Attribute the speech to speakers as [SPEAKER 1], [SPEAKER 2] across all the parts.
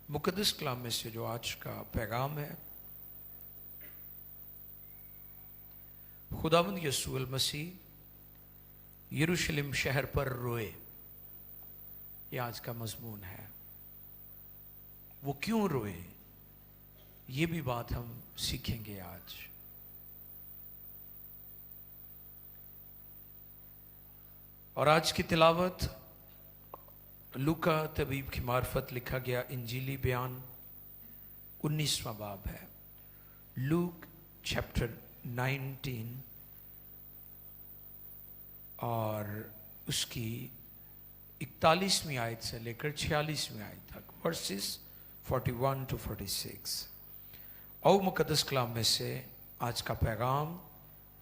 [SPEAKER 1] मुकद्दस कलाम में से जो आज का पैगाम है, खुदावंद यीशु मसीह यरूशलेम शहर पर रोए, ये आज का मजमून है। वो क्यों रोए, ये भी बात हम सीखेंगे आज। और आज की तिलावत लूका तबीब की मार्फत लिखा गया इंजीली बयान 19वां बाब है। लूक चैप्टर 19 और उसकी 41वीं आयत से लेकर 46वीं आयत तक, वर्सेस 41 to 46। और मुकद्दस कलाम में से आज का पैगाम,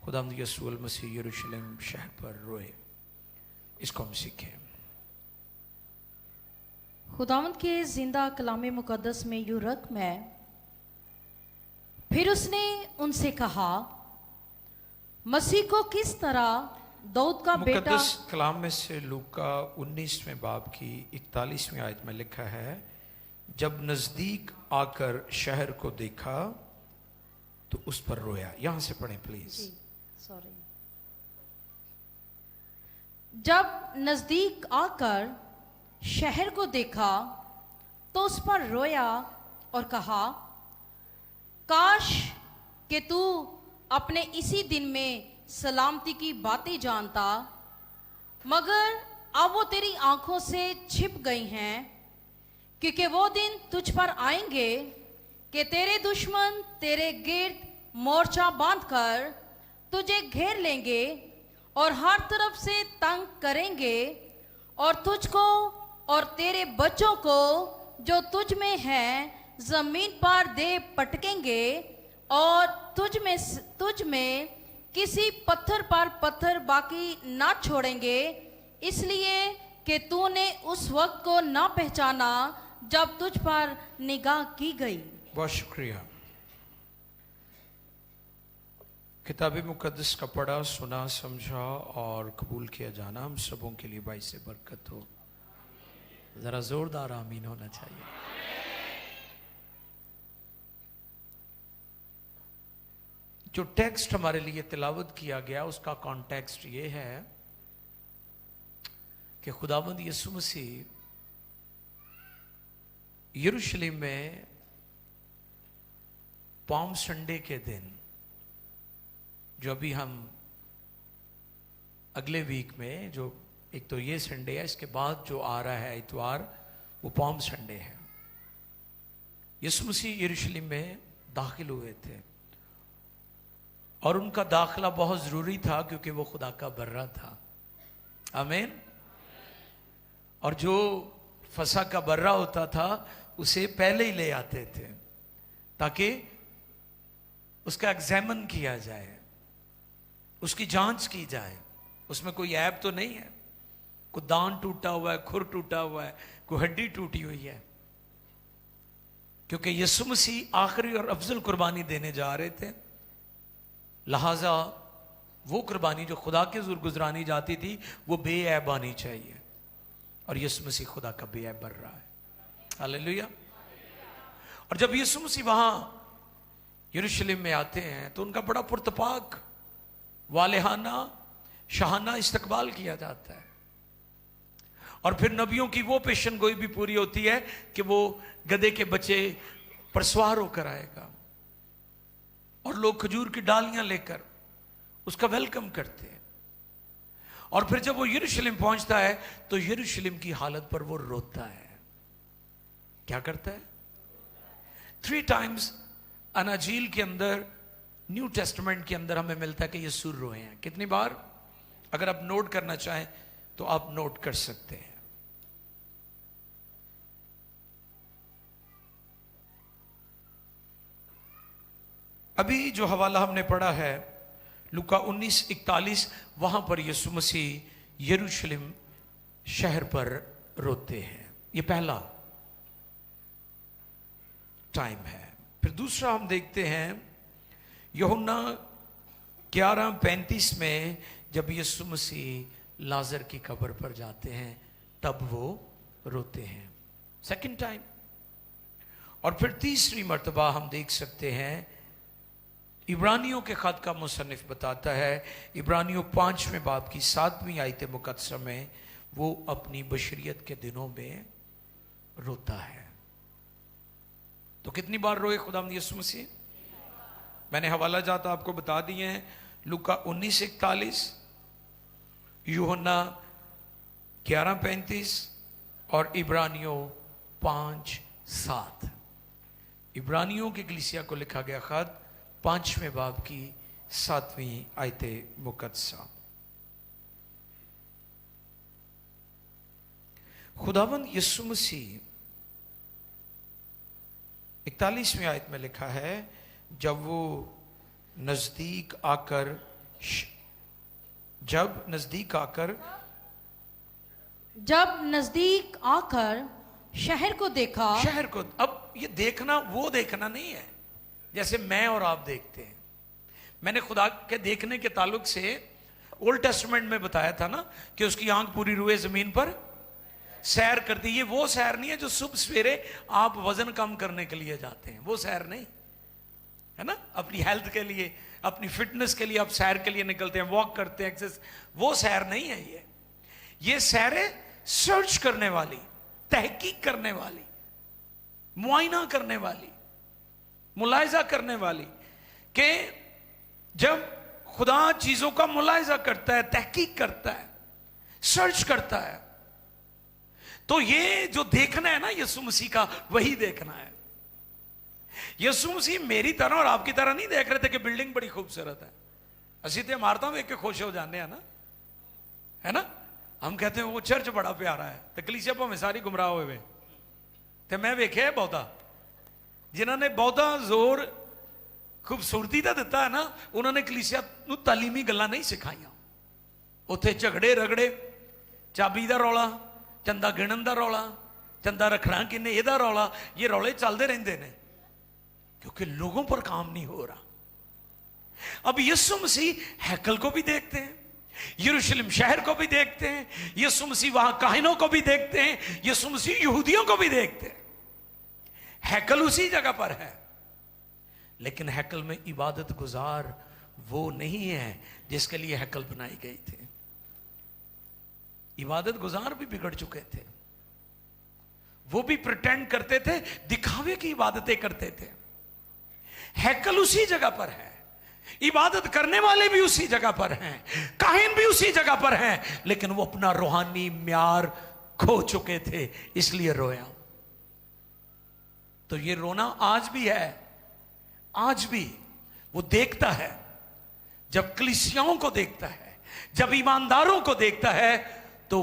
[SPEAKER 1] खुदावंद यीशु मसीह यरूशलेम शहर पर रोए, इसको हम सीखें।
[SPEAKER 2] खुदावंद के जिंदा कलामे मुकद्दस में यूं रकम है, फिर उसने उनसे कहा, मसीह को किस तरह दाऊद का बेटा।
[SPEAKER 1] मुकद्दस कलाम में से लूका 19वें बाब की 41वीं आयत में लिखा है, जब नजदीक आकर शहर को देखा तो उस पर रोया। यहां से पढ़ें प्लीज।
[SPEAKER 2] सॉरी। जब नजदीक आकर शहर को देखा तो उस पर रोया और कहा, काश कि तू अपने इसी दिन में सलामती की बातें जानता, मगर अब वो तेरी आंखों से छिप गई हैं, क्योंकि वो दिन तुझ पर आएंगे कि तेरे दुश्मन तेरे गिर्द मोर्चा बांधकर तुझे घेर लेंगे और हर तरफ से तंग करेंगे, और तुझको और तेरे बच्चों को जो तुझ में हैं जमीन पर दे पटकेंगे, और तुझ में किसी पत्थर पर पत्थर बाकी ना छोड़ेंगे, इसलिए कि तूने उस वक्त को ना पहचाना जब तुझ पर निगाह की गई।
[SPEAKER 1] बहुत शुक्रिया। किताब मुकद्दस का पढ़ा, सुना, समझा और कबूल किया जाना हम सबों के लिए बाइस से बरकत हो। जरा जोरदार आमीन होना चाहिए। जो टेक्स्ट हमारे लिए तिलावत किया गया उसका कॉन्टेक्स्ट ये है कि खुदावंद यीशु मसीह यरूशलेम में पाम संडे के दिन, जो अभी हम अगले वीक में, जो एक तो ये संडे है, इसके बाद जो आ रहा है इतवार, वो पाम संडे है, यीशु मसीह यरूशलेम में दाखिल हुए थे। और उनका दाखिला बहुत जरूरी था क्योंकि वो खुदा का बर्रा था। आमीन। और जो फसा का बर्रा होता था उसे पहले ही ले आते थे ताकि उसका एग्जामिन किया जाए, उसकी जांच की जाए, उसमें कोई ऐब तो नहीं है, कोई दांत टूटा हुआ है, खुर टूटा हुआ है, कोई हड्डी टूटी हुई है। क्योंकि यीशु मसीह आखिरी और अफजल कुर्बानी देने जा रहे थे, लिहाजा वो कुर्बानी जो खुदा के हुजूर गुजरानी जाती थी वो बेऐब आनी चाहिए, और यीशु मसीह खुदा का बेऐब बन रहा है। हालेलुया। और जब यीशु मसीह वहां यरूशलेम में आते हैं तो उनका बड़ा पुरतपाक, वालेहाना, शाहाना इस्तकबाल किया जाता है। और फिर नबियों की वो पेशन गोई भी पूरी होती है कि वो गधे के बच्चे पर सवार होकर आएगा और लोग खजूर की डालियां लेकर उसका वेलकम करते हैं। और फिर जब वो यरूशलेम पहुंचता है तो यरूशलेम की हालत पर वो रोता है। क्या करता है? 3 times अनाजील के अंदर, न्यू टेस्टमेंट के अंदर हमें मिलता है कि ये सुर रोए हैं। कितनी बार? अगर आप नोट करना चाहें तो आप नोट कर सकते हैं। अभी जो हवाला हमने पढ़ा है लूका 19:41, वहां पर यीशु मसीह यरूशलेम शहर पर रोते हैं। ये पहला टाइम है। फिर दूसरा हम देखते हैं यूहन्ना 11:35 में, जब यीशु मसीह लाजर की कब्र पर जाते हैं तब वो रोते हैं। Second time. और फिर तीसरी मर्तबा हम देख सकते हैं, इब्रानियों के खत का मुसन्निफ बताता है, इब्रानियों 5वें बाब की 7वीं आयत मुकद्दसा में वो अपनी बशरियत के दिनों में रोता है। तो कितनी बार रोए खुदावंद यीशु मसीह? मैंने हवाला जात आपको बता दिए हैं, लूका 19:41, यूहन्ना 11:35 और इब्रानियों 5:7। इब्रानियों की कलीसिया को लिखा गया खत 5वें बाब की 7वीं आयत मुकद्दसा। खुदावंद यीशु मसीह 41वीं आयत में लिखा है, जब वो नजदीक आकर जब नजदीक आकर
[SPEAKER 2] शहर को देखा।
[SPEAKER 1] शहर को, अब ये देखना वो देखना नहीं है जैसे मैं और आप देखते हैं। मैंने खुदा के देखने के ताल्लुक से ओल्ड टेस्टामेंट में बताया था ना कि उसकी आंख पूरी रुए जमीन पर सैर करती। ये वो सैर नहीं है जो सुबह सवेरे आप वजन कम करने के लिए जाते हैं, वो सैर नहीं है ना। अपनी हेल्थ के लिए, अपनी फिटनेस के लिए आप सैर के लिए निकलते हैं, वॉक करते हैं, एक्सरसाइज, वो सैर नहीं है। ये सैर है सर्च करने वाली, तहकीक करने वाली, मुआयना करने वाली, मुलाहिजा करने वाली। कि जब खुदा चीजों का मुलाहिजा करता है, तहकीक करता है, सर्च करता है, तो ये जो देखना है ना यीशु मसीह का, वही देखना है। यीशु मसीह मेरी तरह और आपकी तरह नहीं देख रहे थे कि बिल्डिंग बड़ी खूबसूरत है। असी तो इमारतों देख के खुश हो जाने हैं ना, है ना। हम कहते हैं वो चर्च बड़ा प्यारा है, तो कलीसिया भावें सारी गुमराह हुए। तो मैं वेख्या बहुता जिन्होंने बहुता जोर खूबसूरती का दिता है ना, उन्होंने कलीसिया नूं तालीमी गल्लां नहीं सिखाइयां। उत्थे झगड़े रगड़े, चाबी का रौला, चंदा गिणन का रौला, चंदा रखना किन्ने, एदा रौला, ये रौले चलते रहते हैं क्योंकि लोगों पर काम नहीं हो रहा। अब यीशु मसीह हैकल को भी देखते हैं, यरूशलेम शहर को भी देखते हैं, यीशु मसीह वहां काहिनों को भी देखते हैं, यीशु मसीह यहूदियों को भी देखते हैं। हैकल उसी जगह पर है, लेकिन हैकल में इबादत गुजार वो नहीं है जिसके लिए हैकल बनाई गई थी। इबादत गुजार भी बिगड़ चुके थे, वो भी प्रिटेंड करते थे, दिखावे की इबादतें करते थे। हैकल उसी जगह पर है, इबादत करने वाले भी उसी जगह पर हैं, काहिन भी उसी जगह पर हैं, लेकिन वो अपना रूहानी म्यार खो चुके थे, इसलिए रोया। तो ये रोना आज भी है, आज भी वो देखता है। जब कलीसियाओं को देखता है, जब ईमानदारों को देखता है, तो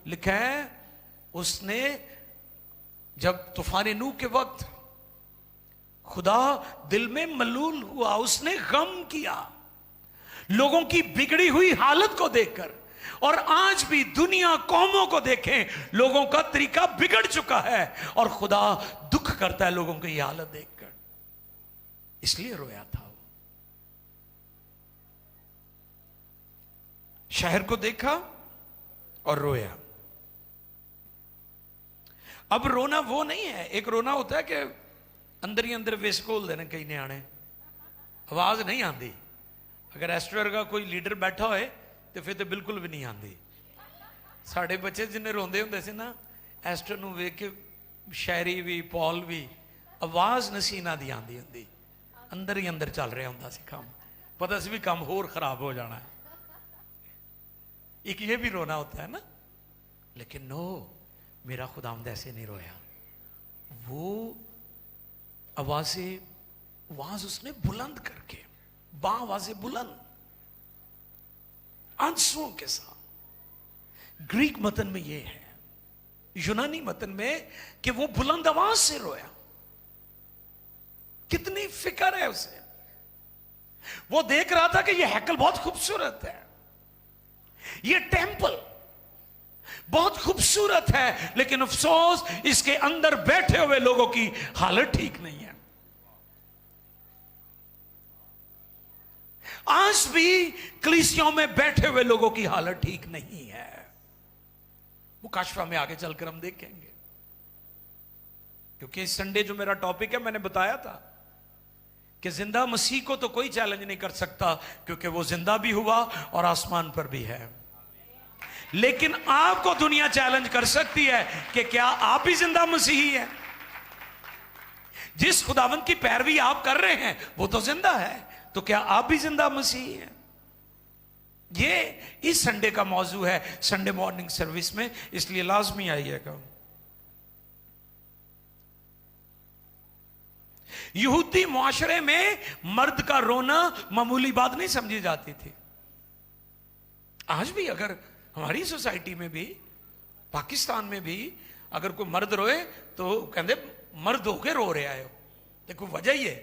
[SPEAKER 1] लिखा है उसने जब तूफान नूह के वक्त खुदा दिल में मलूल हुआ, उसने गम किया लोगों की बिगड़ी हुई हालत को देखकर। और आज भी दुनिया कौमों को देखें, लोगों का तरीका बिगड़ चुका है और खुदा दुख करता है लोगों की हालत देखकर, इसलिए रोया था। वो शहर को देखा और रोया। अब रोना वो नहीं है, एक रोना होता है कि अंदर ही अंदर विस घोल देने कई न्याणे, आवाज नहीं आती। अगर एस्टर का कोई लीडर बैठा होए तो फिर तो बिल्कुल भी नहीं आती। साढ़े बच्चे जिन्हें रोंदे होंदे सी ना, एस्टर नूं वेख के शायरी भी, पॉल भी, आवाज नसीना दी आंदी हुंदी, अंदर ही अंदर चल रहा हुंदा सी काम, पता सी भी काम होर खराब हो जाना है। एक ये भी रोना होता है ना, लेकिन नो, मेरा खुदावंद ऐसे नहीं रोया। वो आवाज उसने बुलंद करके, बाआवाज़े बुलंद आंसुओं के साथ। ग्रीक मतन में यह है, यूनानी मतन में, कि वो बुलंद आवाज से रोया। कितनी फिक्र है उसे। वो देख रहा था कि यह हैकल बहुत खूबसूरत है, यह टेंपल बहुत खूबसूरत है, लेकिन अफसोस इसके अंदर बैठे हुए लोगों की हालत ठीक नहीं है। आज भी कलीसियाओं में बैठे हुए लोगों की हालत ठीक नहीं है। मुकाशफा में आगे चलकर हम देखेंगे क्योंकि इस संडे जो मेरा टॉपिक है, मैंने बताया था कि जिंदा मसीह को तो कोई चैलेंज नहीं कर सकता, क्योंकि वो जिंदा भी हुआ और आसमान पर भी है। लेकिन आपको दुनिया चैलेंज कर सकती है कि क्या आप भी जिंदा मसीही है? जिस खुदावंत की पैरवी आप कर रहे हैं वो तो जिंदा है, तो क्या आप भी जिंदा मसीही हैं? ये इस संडे का मौजू है संडे मॉर्निंग सर्विस में, इसलिए लाजमी आइएगा। यहूदी मुआशरे में मर्द का रोना मामूली बात नहीं समझी जाती थी। आज भी अगर हमारी सोसाइटी में भी, पाकिस्तान में भी अगर कोई मर्द रोए तो कहते मर्द होके रो रहे आयो, देखो वजह ही है,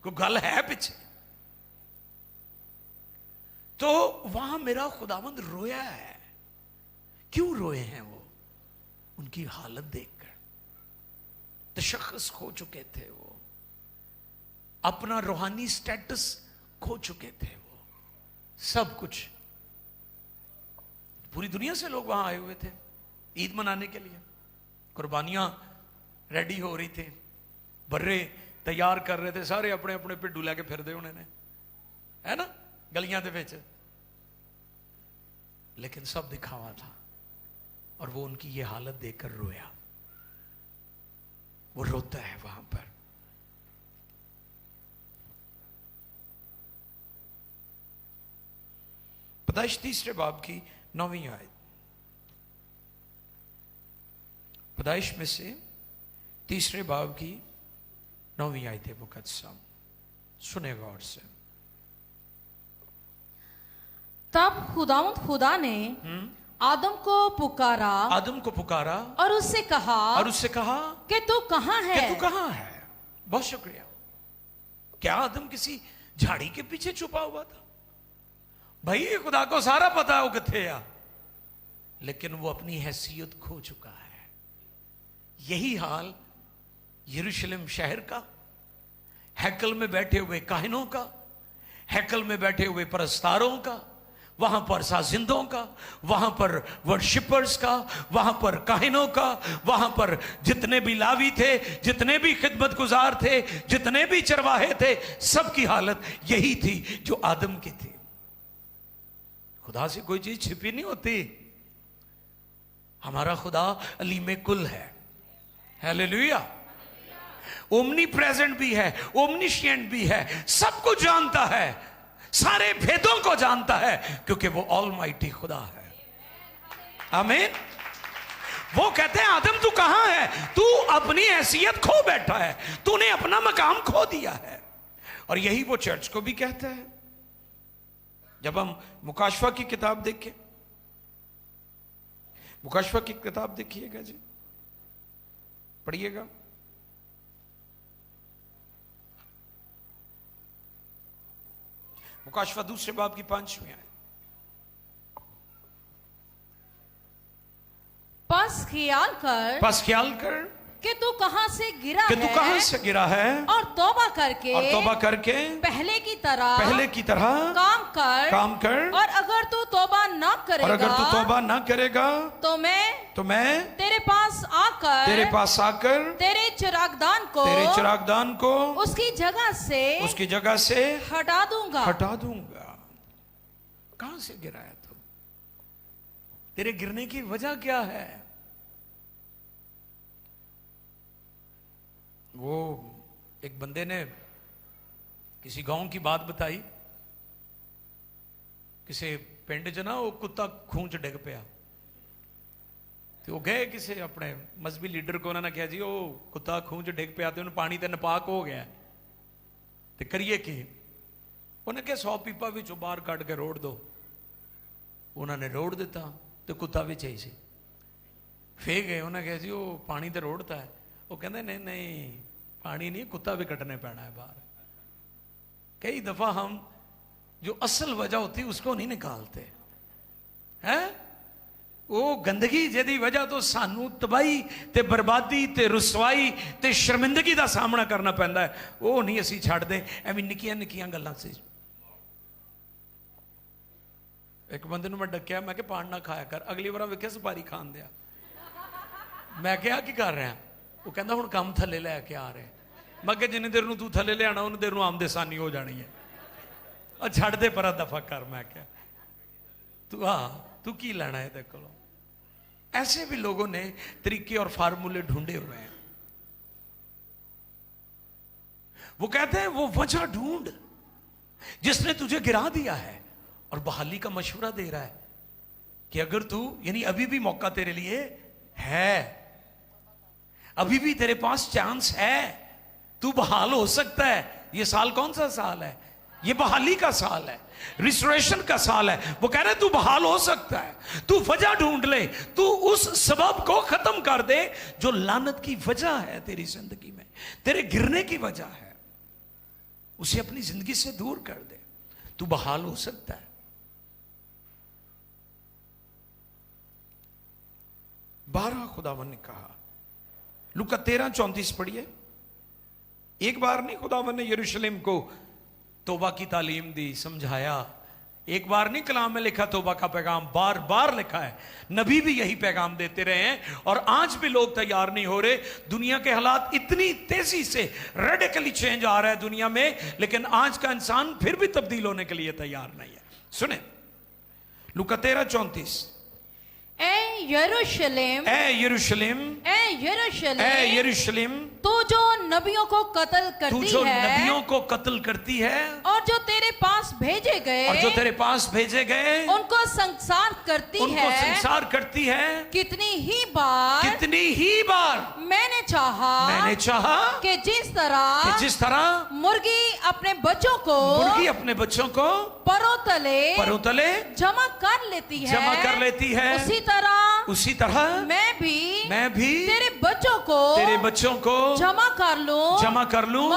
[SPEAKER 1] कोई गल है पीछे। तो वहां मेरा खुदावंद रोया है। क्यों रोए हैं वो? उनकी हालत देखकर तशख्खुस खो चुके थे, वो अपना रूहानी स्टेटस खो चुके थे, वो सब कुछ। पूरी दुनिया से लोग वहां आए हुए थे ईद मनाने के लिए, कुर्बानियां रेडी हो रही थी, बर्रे तैयार कर रहे थे, सारे अपने अपने भिड्डू लैके फिरदे उन्होंने, है ना, गलियां दे विच। लेकिन सब दिखावा था, और वो उनकी ये हालत देखकर रोया। वो रोता है वहां पर। पैदाइश 3 बाब की 9वीं आयत, पैदाइश में से 3 बाब की 9वीं आयत है मुकद्दसा, सुने गौर से।
[SPEAKER 2] तब खुदावंद खुदा ने आदम को पुकारा,
[SPEAKER 1] आदम को पुकारा
[SPEAKER 2] और उससे कहा कि तू कहां है?
[SPEAKER 1] कि तू कहां है? बहुत शुक्रिया। क्या आदम किसी झाड़ी के पीछे छुपा हुआ था? भाई खुदा को सारा पता है वो किथे आ, लेकिन वो अपनी हैसियत खो चुका है। यही हाल यरूशलेम शहर का, हैकल में बैठे हुए काहिनों का, हैकल में बैठे हुए परस्तारों का, वहां पर साजिंदों का, वहां पर वर्शिपर्स का, वहां पर काहिनों का, वहां पर जितने भी लावी थे, जितने भी खिदमत गुजार थे, जितने भी चरवाहे थे, सबकी हालत यही थी जो आदम की थी। खुदा से कोई चीज छिपी नहीं होती। हमारा खुदा अलीम कुल है, हालेलुया। ओमनी प्रेजेंट भी है, ओमनिशिएंट भी है, सब कुछ जानता है, सारे भेदों को जानता है, क्योंकि वो ऑलमाइटी खुदा है। आमीन। वो कहते हैं आदम तू कहां है? तू अपनी हैसियत खो बैठा है, तूने अपना मकाम खो दिया है। और यही वो चर्च को भी कहता है। जब हम मुकाशफा की किताब देखें, मुकाशफा की किताब देखिएगा जी, पढ़िएगा। मुकाशफा 2 बाब की 5वीं आयत।
[SPEAKER 2] बस ख्याल कर कि तू कहां से गिरा
[SPEAKER 1] कि
[SPEAKER 2] है,
[SPEAKER 1] तू कहां से गिरा है,
[SPEAKER 2] और तौबा करके पहले की तरह काम कर। और अगर तू तौबा ना करेगा, तो मैं तेरे पास आकर तेरे चिरागदान को उसकी जगह से हटा दूंगा।
[SPEAKER 1] कहां से गिरा है तू? तेरे गिरने की वजह क्या है? वो एक बंदे ने किसी गांव की बात बताई, किसी पिंड च ना वो कुत्ता खूह च डिग पिया, तो वो गए किसी अपने मजहबी लीडर को, उन्होंने कहा जी वो कुत्ता खूह च डिग पिया, तो उन्हें पानी तो नपाक हो गया, तो करिए कि? उन्हें कहा 100 पीपा भी बाहर कट के रोड़ दो। उन्होंने रोड़ दिता, तो कुत्ता भी ही सी। फिर गए, उन्हें कहा जी वो पानी तो रोड़ता है। वो कहते नहीं पानी नहीं, कुत्ता भी कटने पैना है बाहर। कई दफा हम जो असल वजह होती उसको नहीं निकालते हैं। वो गंदगी जिहदी वजह तो सानू तबाही ते बर्बादी ते रुसवाई ते शर्मिंदगी का सामना करना पैंदा है, वो नहीं असी छड्डदे एवं निक्कियां निक्कियां गल्लां से। एक बंदे मैं डकिया, मैं पान ना खाया कर, अगली बार वेख्या सुपारी खान दिया। मैं क्या की कर रहा? ਉਹ ਕਹਿੰਦਾ ਹੁਣ ਕੰਮ ਥੱਲੇ ਲੈ ਕੇ ਆ ਰਹੇ। ਮੈਂ ਕਿਹਾ ਜਿੰਨੀ ਦੇਰ ਨੂੰ ਤੂੰ ਥੱਲੇ ਲਿਆਣਾ ਉਹਨੀ ਦੇਰ ਨੂੰ ਆਮਦਸਾਨੀ ਹੋ ਜਾਣੀ ਹੈ। ਆ ਛੱਡ ਦੇ ਪਰਾਂ, ਦਫਾ ਕਰ। ਮੈਂ ਕਿਹਾ तू की लेना है तेरे को। ऐसे भी लोगों ने तरीके और फार्मूले ढूंढे हुए हैं। वो कहते हैं वो वजह ढूंढ जिसने तुझे गिरा दिया है और बहाली का मशवरा दे रहा है कि अगर तू, यानी अभी भी मौका तेरे लिए है, अभी भी तेरे पास चांस है, तू बहाल हो सकता है। ये साल कौन सा साल है? ये बहाली का साल है, रिस्टोरेशन का साल है। वो कह रहे तू बहाल हो सकता है, तू वजह ढूंढ ले, तू उस सबब को खत्म कर दे जो लानत की वजह है तेरी जिंदगी में, तेरे गिरने की वजह है, उसे अपनी जिंदगी से दूर कर दे, तू बहाल हो सकता है। 12 खुदावन ने कहा, लूका 13:34 पढ़िए। एक बार नहीं खुदावन ने यरूशलेम को तौबा की तालीम दी, समझाया। एक बार नहीं कलाम में लिखा तौबा का पैगाम, बार बार लिखा है। नबी भी यही पैगाम देते रहे हैं और आज भी लोग तैयार नहीं हो रहे। दुनिया के हालात इतनी तेजी से रेडिकली चेंज आ रहा है दुनिया में, लेकिन आज का इंसान फिर भी तब्दील होने के लिए तैयार नहीं है। सुने लूका 13:34।
[SPEAKER 2] ए यरूशलेम,
[SPEAKER 1] ए यरूशलेम,
[SPEAKER 2] ए यरूशलेम,
[SPEAKER 1] ए यरूशलेम,
[SPEAKER 2] तू जो नबियों को कत्ल
[SPEAKER 1] तू
[SPEAKER 2] करती
[SPEAKER 1] जो
[SPEAKER 2] है,
[SPEAKER 1] नबियों को कत्ल करती है
[SPEAKER 2] और जो तेरे पास भेजे गए,
[SPEAKER 1] और जो तेरे पास भेजे गए
[SPEAKER 2] उनको संसार करती
[SPEAKER 1] उनको
[SPEAKER 2] है।
[SPEAKER 1] संसार करती है।
[SPEAKER 2] कितनी ही बार मैंने चाहा कि जिस तरह मुर्गी अपने बच्चों को परों तले जमा कर लेती है,
[SPEAKER 1] उसी तरह मैं भी
[SPEAKER 2] तेरे बच्चों को जमा कर लूं,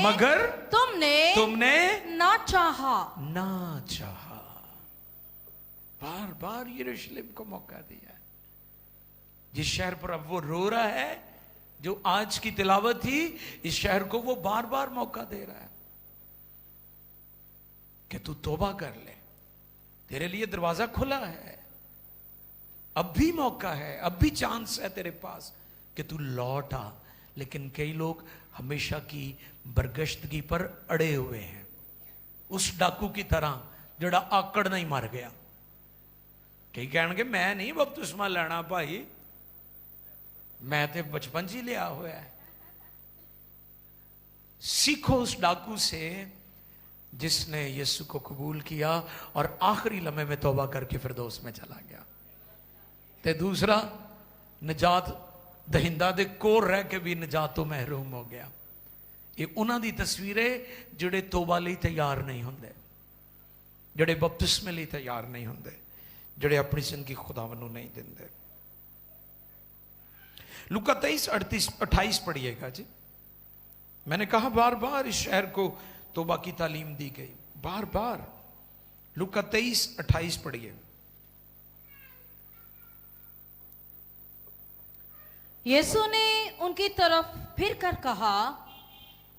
[SPEAKER 2] मगर तुमने ना चाहा।
[SPEAKER 1] बार बार यरूशलेम को मौका दिया है। जिस शहर पर अब वो रो रहा है, जो आज की तिलावत थी, इस शहर को वो बार बार मौका दे रहा है कि तू तौबा कर ले, तेरे लिए दरवाजा खुला है, अब भी मौका है, अब भी चांस है तेरे पास कि तू लौट आ। लेकिन कई लोग हमेशा की बरगश्तगी पर अड़े हुए हैं, उस डाकू की तरह जड़ा आकड़ नहीं मर गया। कई कहणगे मैं नहीं बपतिस्मा लेना भाई, मैं तो बचपन ही लिया हुआ है। सीखो उस डाकू से जिसने यीशु को कबूल किया और आखिरी लम्हे में तौबा करके फिरदौस में चला गया। ते दूसरा निजात दहिंदा दे कोल रह के भी निजात तो महरूम हो गया। ये उन्हां दी तस्वीरें जिहड़े तौबा लई तैयार नहीं होंदे, जिहड़े बपतिस्मे लई तैयार नहीं होंदे, जिहड़े अपनी जिंदगी खुदावन नूं नहीं दिंदे। लूका 23:38 पढ़िएगा जी। मैंने कहा बार बार इस शहर को तौबा की तालीम दी गई, बार बार। लूका 23:28 पढ़िए।
[SPEAKER 2] यीशु ने उनकी तरफ फिर कर कहा,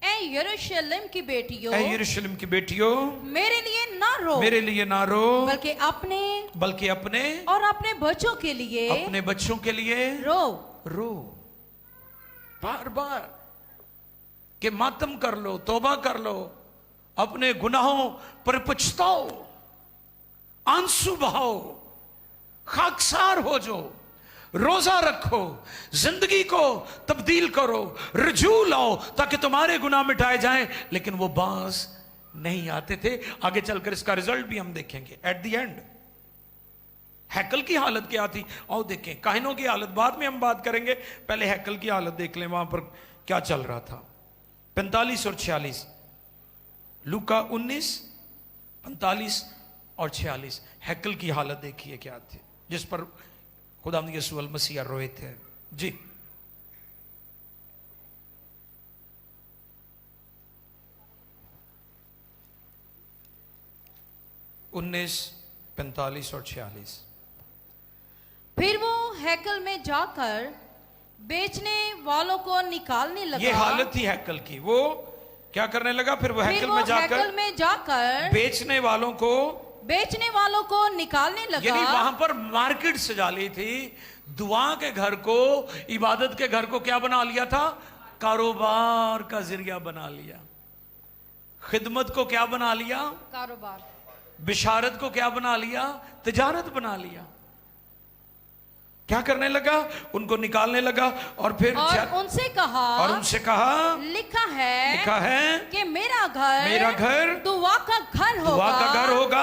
[SPEAKER 2] ए यरूशलेम की बेटियों,
[SPEAKER 1] ए यरूशलेम की बेटियों,
[SPEAKER 2] मेरे लिए ना रो, बल्कि अपने और अपने बच्चों के लिए रो।
[SPEAKER 1] बार बार कि मातम कर लो, तौबा कर लो, अपने गुनाहों पर पछताओ, आंसू बहाओ, खाकसार हो जाओ, रोजा रखो, जिंदगी को तब्दील करो, रजू लाओ ताकि तुम्हारे गुनाह मिटाए जाएं। लेकिन वो बांस नहीं आते थे। आगे चलकर इसका रिजल्ट भी हम देखेंगे। एट द एंड हैकल की हालत क्या थी, आओ देखें। काहिनों की हालत बाद में हम बात करेंगे, पहले हैकल की हालत देख लें, वहां पर क्या चल रहा था। 45 और 46, लूका 19, 45 और 46। हैकल की हालत देखिए क्या थी, जिस पर खुदावंद यीशु अल मसीह रोए थे जी। उन्नीस, 45 और 46।
[SPEAKER 2] फिर वो हैकल में जाकर बेचने वालों को निकालने लगा।
[SPEAKER 1] ये हालत थी हैकल की। वो क्या करने लगा? फिर वो हैकल में जाकर बेचने वालों को निकालने लगा।
[SPEAKER 2] यानी
[SPEAKER 1] वहां पर मार्केट सजा ली थी दुआ के घर को, इबादत के घर को क्या बना लिया था? कारोबार का जरिया बना लिया। खिदमत को क्या बना लिया?
[SPEAKER 2] कारोबार।
[SPEAKER 1] बिशारत को क्या बना लिया? तिजारत बना लिया। क्या करने लगा? उनको निकालने लगा और फिर
[SPEAKER 2] उनसे कहा लिखा है कि मेरा घर दुआ का घर होगा,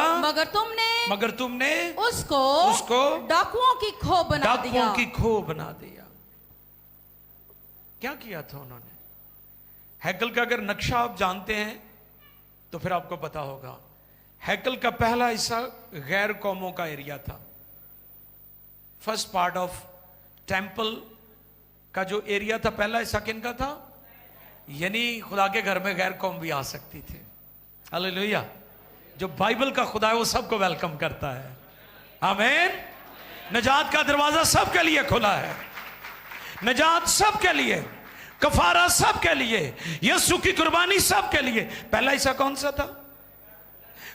[SPEAKER 2] मगर तुमने उसको डाकुओं की खो बना दिया।
[SPEAKER 1] क्या किया था उन्होंने? हैकल का अगर नक्शा आप जानते हैं तो फिर आपको पता होगा, हैकल का पहला हिस्सा गैर कौमों का एरिया था। फर्स्ट पार्ट ऑफ टेंपल का जो एरिया था, पहला हिस्सा किनका था? यानी खुदा के घर में गैर कौम भी आ सकती थी। हालेलुया। जो बाइबल का खुदा है वो सबको वेलकम करता है। आमीन। नजात का दरवाजा सबके लिए खुला है। नजात सबके लिए, कफारा सबके लिए, यीशु की कुर्बानी सबके लिए। पहला हिस्सा कौन सा था?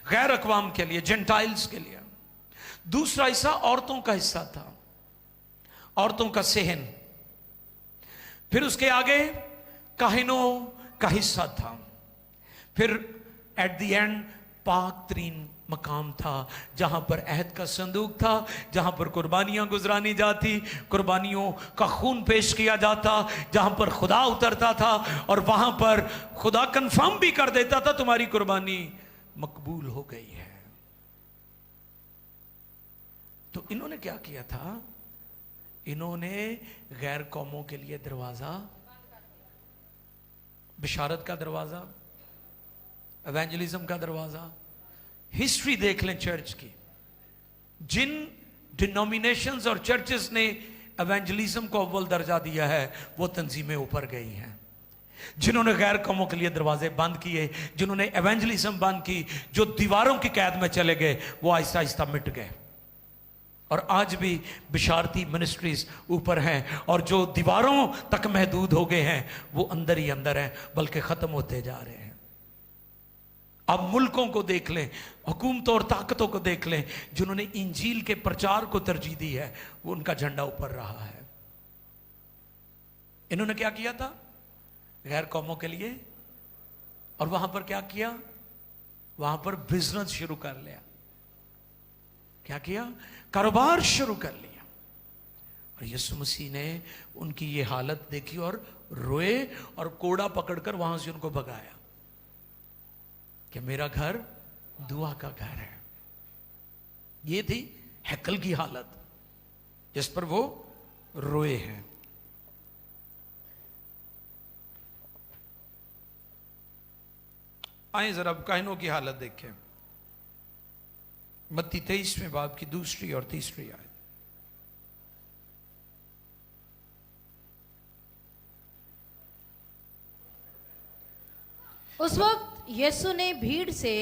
[SPEAKER 1] गैर अकवाम के लिए, जेंटाइल्स के लिए। दूसरा हिस्सा औरतों का हिस्सा था, औरतों का सहन। फिर उसके आगे काहिनों का हिस्सा था। फिर एट द एंड पाक तरीन मकाम था, जहां पर अहद का संदूक था, जहां पर कुर्बानियां गुजरानी जाती, कुर्बानियों का खून पेश किया जाता, जहां पर खुदा उतरता था और वहां पर खुदा कंफर्म भी कर देता था तुम्हारी कुर्बानी मकबूल हो गई है। तो इन्होंने क्या किया था? इन्होंने गैर कौमों के लिए दरवाजा, बिशारत का दरवाजा, एवेंजलिज्म का दरवाजा। हिस्ट्री देख लें चर्च की, जिन डिनोमिनेशंस और चर्चेस ने एवेंजलिज्म को अव्वल दर्जा दिया है वो तंजीमें ऊपर गई हैं। जिन्होंने गैर कौमों के लिए दरवाजे बंद किए, जिन्होंने एवेंजलिज्म बंद की, जो दीवारों की कैद में चले गए, वो आहिस्ता आहिस्ता मिट गए। और आज भी बिशारती मिनिस्ट्रीज ऊपर हैं, और जो दीवारों तक महदूद हो गए हैं वो अंदर ही अंदर हैं, बल्कि खत्म होते जा रहे हैं। अब मुल्कों को देख लें, हुकूमतों और ताकतों को देख लें, जिन्होंने इंजील के प्रचार को तरजीह दी है, वो उनका झंडा ऊपर रहा है। इन्होंने क्या किया था? गैर कौमों के लिए, और वहां पर क्या किया? वहां पर बिजनेस शुरू कर लिया। क्या किया? कारोबार शुरू कर लिया। और यीशु मसीह ने उनकी ये हालत देखी और रोए और कोड़ा पकड़कर वहां से उनको भगाया कि मेरा घर दुआ का घर है। ये थी हैकल की हालत जिस पर वो रोए हैं। आए जरा अब काहिनों की हालत देखें। मत्ती 23वें बाब की 2 और 3 आयत।
[SPEAKER 2] उस वक्त यीशु ने भीड़ से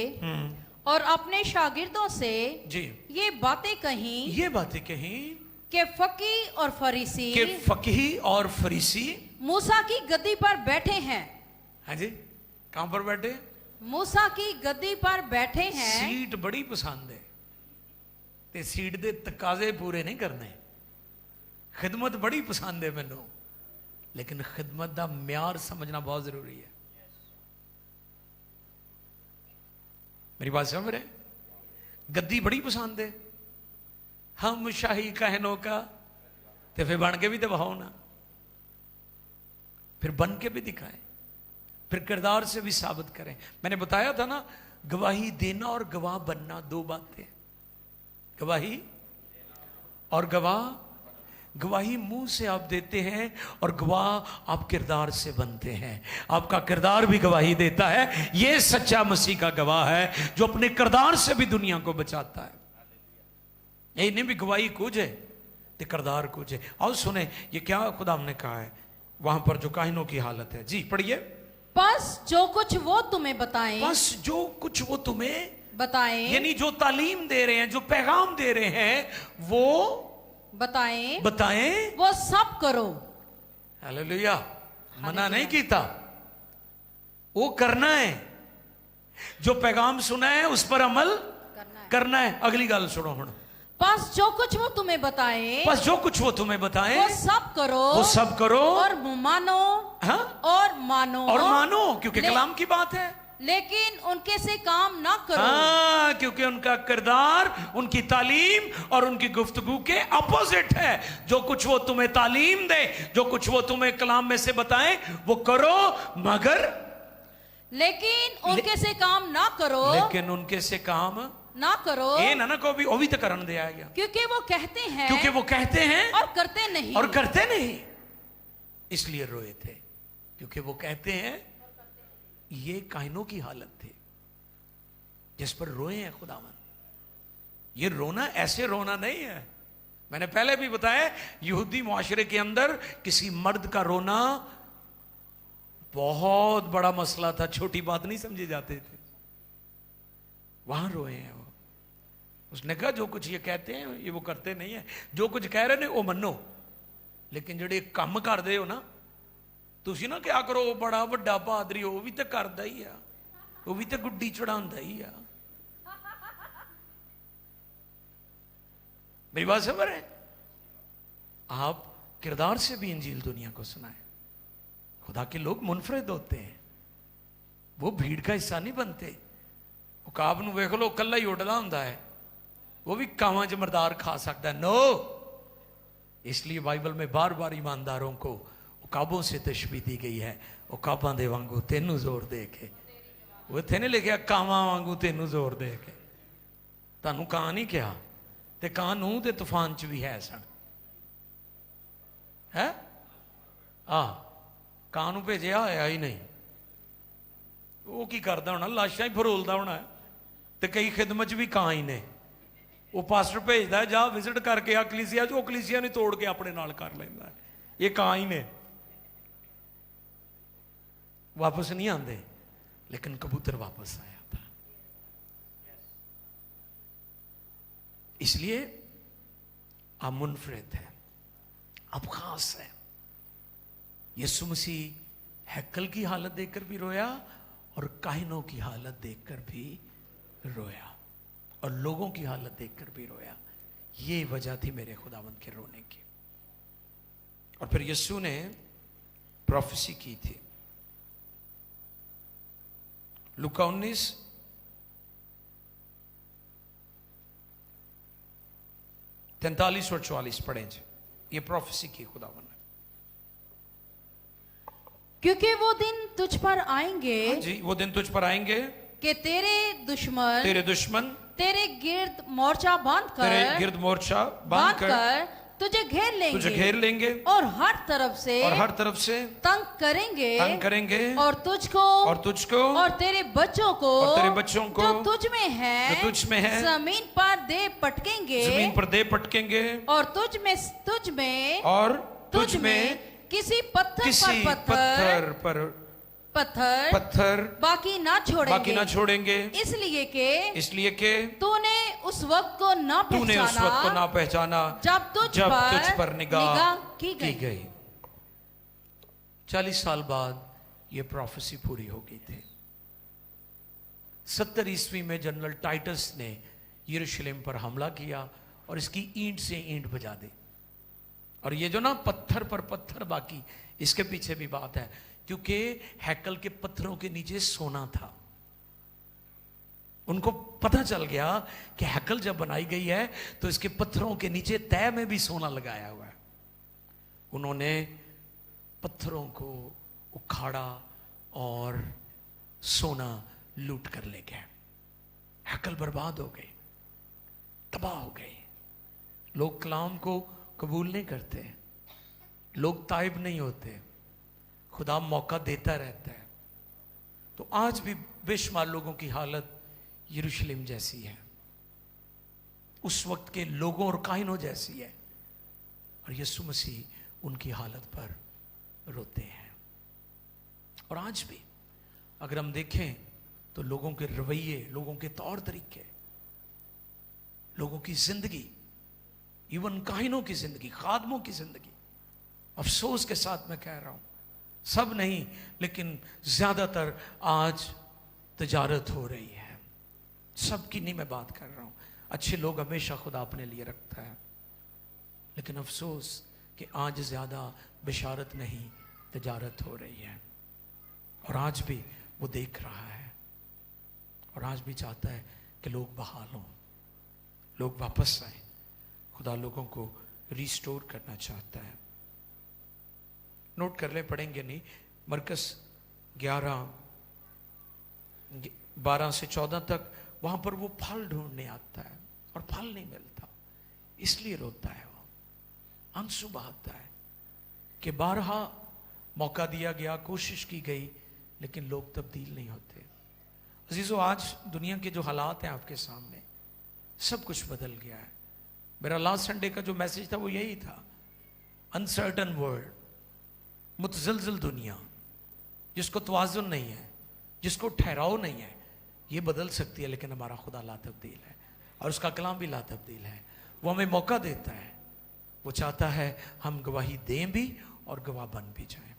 [SPEAKER 2] और अपने शागिर्दों से
[SPEAKER 1] जी
[SPEAKER 2] ये बातें कहीं कि
[SPEAKER 1] फकीह और फरीसी
[SPEAKER 2] मूसा की गद्दी पर बैठे हैं।
[SPEAKER 1] हाँ जी, कहां पर बैठे?
[SPEAKER 2] मूसा की गद्दी पर बैठे हैं।
[SPEAKER 1] सीट बड़ी पसंद है ते सीट दे तकाजे पूरे नहीं करने। खिदमत बड़ी पसंद है मैनू, लेकिन खिदमत का म्यार समझना बहुत जरूरी है। मेरी बात समझ रहे? गद्दी बड़ी पसंद है, हम शाही कहनों का, तो फिर बन के भी तो बहाओ ना, फिर बन के भी दिखाएं, फिर किरदार से भी साबित करें। मैंने बताया था ना, गवाही देना और गवाह बनना दो बातें। गवाही और गवाह। गवाही मुंह से आप देते हैं और गवाह आप किरदार से बनते हैं। आपका किरदार भी गवाही देता है। यह सच्चा मसीह का गवाह है जो अपने किरदार से भी दुनिया को बचाता है। यही नहीं भी गवाही कुछ है तो किरदार कुछ है। और सुने ये क्या खुदा हमने कहा है वहां पर जो काहिनों की हालत है। जी पढ़िए।
[SPEAKER 2] बस जो कुछ वो तुम्हें बताएं,
[SPEAKER 1] बस जो कुछ वो तुम्हें
[SPEAKER 2] बताएं,
[SPEAKER 1] यानी जो तालीम दे रहे हैं, जो पैगाम दे रहे हैं, वो बताएं
[SPEAKER 2] वो सब करो।
[SPEAKER 1] हालेलुया। मना नहीं कीता, वो करना है। जो पैगाम सुना है उस पर अमल करना है। अगली गल सुनो हुण।
[SPEAKER 2] बस जो कुछ वो तुम्हें बताए
[SPEAKER 1] बस जो कुछ वो तुम्हें बताए
[SPEAKER 2] वो सब करो,
[SPEAKER 1] वो सब करो
[SPEAKER 2] और मानो,
[SPEAKER 1] हाँ?
[SPEAKER 2] और मानो,
[SPEAKER 1] और मानो, क्योंकि
[SPEAKER 2] ले-
[SPEAKER 1] कलाम की बात है।
[SPEAKER 2] लेकिन उनके से काम ना करो।
[SPEAKER 1] हाँ, क्योंकि उनका किरदार, उनकी तालीम और उनकी गुफ्तगू के अपोजिट है। जो कुछ वो तुम्हें तालीम दे, जो कुछ वो तुम्हें कलाम में से बताए, वो करो, मगर
[SPEAKER 2] लेकिन उनके से काम ना करो,
[SPEAKER 1] लेकिन उनके से काम
[SPEAKER 2] ना करो,
[SPEAKER 1] ये ना को भी वो भी तो करन दिया गया,
[SPEAKER 2] क्योंकि वो कहते हैं,
[SPEAKER 1] क्योंकि वो कहते हैं
[SPEAKER 2] और करते नहीं,
[SPEAKER 1] और करते नहीं, इसलिए रोए थे। क्योंकि वो कहते हैं, ये कायनों की हालत थी जिस पर रोए हैं खुदावन। ये रोना ऐसे रोना नहीं है। मैंने पहले भी बताया, यहूदी मुआशरे के अंदर किसी मर्द का रोना बहुत बड़ा मसला था, छोटी बात नहीं समझे जाते थे। वहां रोए हैं वो। उसने कहा जो कुछ ये कहते हैं ये वो करते नहीं है, जो कुछ कह रहे ने वो मनो, लेकिन ਜਿਹੜੇ ਕੰਮ ਕਰਦੇ ਹੋ ਨਾ ਤੁਸੀਂ ਨਾ ਕਿਆ ਕਰੋ ਬੜਾ ਵੱਡਾ ਪਾਦਰੀ ਉਹ ਵੀ ਤਾਂ ਕਰਦਾ ਹੀ ਆ, ਉਹ ਵੀ ਤਾਂ ਗੁੱਡੀ ਚੜਾਉਂਦਾ ਹੀ ਆ। मेरी बात समझ रहे हैं? आप किरदार से भी इंजील दुनिया को सुनाए। खुदा के लोग मुनफरिद होते हैं, वो भीड़ का हिस्सा नहीं बनते। काब नूं वेख लो, कल्ला ही उड़दा हुंदा है, वो भी कावां च मरदार खा सकता है। नो, इसलिए बाइबल में बार बार ईमानदारों को काबों से तशबीह दी गई है। वो काबां दे वांगू तेनू जोर दे के, वो इत्थे नहीं लिखिया कावां वांगू तेनू जोर दे के। तुहानू कां नहीं कहा, ते कां नूह दे तूफान च भी है सन, है कां नूं भेजिया होया ही नहीं। वो की करदा होना, लाशां ही फरोलदा होना, ते कई खिदमत च भी कां ही ने। वो पास्टर भेजदा है, जा विजिट करके आ कलीसिया च, वो कलीसिया ने तोड़ के अपने नाल कर लैंदा है। ये कां ही ने, वापस नहीं आते, लेकिन कबूतर वापस आया था। इसलिए आप मुनफरिद है, आप खास है। यीशु मसीह हैकल की हालत देखकर भी रोया और काहिनों की हालत देखकर भी रोया और लोगों की हालत देखकर भी रोया। ये वजह थी मेरे खुदावंद के रोने की। और फिर यीशु ने प्रोफेसी की थी। लूका 19 43 और 44 पढ़ें। ये प्रोफेसी की खुदावन ने।
[SPEAKER 2] क्योंकि वो दिन तुझ पर आएंगे,
[SPEAKER 1] हाँ जी, वो दिन तुझ पर आएंगे
[SPEAKER 2] कि तेरे दुश्मन तेरे गिर्द मोर्चा
[SPEAKER 1] तेरे गिर्द मोर्चा बांध कर
[SPEAKER 2] तुझे घेर लेंगे
[SPEAKER 1] और
[SPEAKER 2] हर तरफ से तंग करेंगे और तुझको और तेरे बच्चों को जो तुझ में है जमीन पर दे पटकेंगे और तुझ में किसी पत्थर पर बाकी ना छोड़ेंगे, इसलिए कि तूने उस वक्त को ना पहचाना जब तुझ पर निगाह की गई।
[SPEAKER 1] 40 साल बाद ये प्रोफेसी पूरी हो गई थी। 70 ईस्वी में जनरल टाइटस ने यरूशलेम पर हमला किया और इसकी ईंट से ईंट बजा दी। और ये जो ना पत्थर पर पत्थर बाकी, इसके पीछे भी बात है, क्योंकि हैकल के पत्थरों के नीचे सोना था। उनको पता चल गया कि हैकल जब बनाई गई है तो इसके पत्थरों के नीचे तय में भी सोना लगाया हुआ है। उन्होंने पत्थरों को उखाड़ा और सोना लूट कर ले गए। हैकल बर्बाद हो गई, तबाह हो गई। लोग कलाम को कबूल नहीं करते, लोग ताइब नहीं होते, खुदा मौका देता रहता है। तो आज भी बेशुमार लोगों की हालत यरूशलेम जैसी है, उस वक्त के लोगों और काहिनों जैसी है। और यीशु मसीह उनकी हालत पर रोते हैं। और आज भी अगर हम देखें तो लोगों के रवैये, लोगों के तौर तरीके, लोगों की जिंदगी, इवन काहिनों की जिंदगी, खादमों की जिंदगी, अफसोस के साथ मैं कह रहा हूं, सब नहीं लेकिन ज्यादातर आज तजारत हो रही है। सबकी नहीं मैं बात कर रहा हूं, अच्छे लोग हमेशा खुदा अपने लिए रखता है, लेकिन अफसोस कि आज ज़्यादा बिशारत नहीं, तजारत हो रही है। और आज भी वो देख रहा है और आज भी चाहता है कि लोग बहाल हों, लोग वापस आए। खुदा लोगों को रिस्टोर करना चाहता है। नोट कर ले, पढ़ेंगे नहीं, मरकस 11:12 से 14 तक, वहां पर वो फल ढूंढने आता है और फल नहीं मिलता, इसलिए रोता है, वो आंसू बहाता है कि बारहा मौका दिया गया, कोशिश की गई, लेकिन लोग तब्दील नहीं होते। अजीजों, आज दुनिया के जो हालात हैं आपके सामने, सब कुछ बदल गया है। मेरा लास्ट संडे का जो मैसेज था वो यही था, अनसर्टन वर्ल्ड, मुतजलजल दुनिया, जिसको तवाज़ुन नहीं है, जिसको ठहराव नहीं है, ये बदल सकती है, लेकिन हमारा खुदा ला तब्दील है और उसका कलाम भी ला तब्दील है। वो हमें मौका देता है, वो चाहता है हम गवाही दें भी और गवाह बन भी जाएं।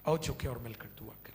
[SPEAKER 1] आओ झुके और मिलकर दुआ करें।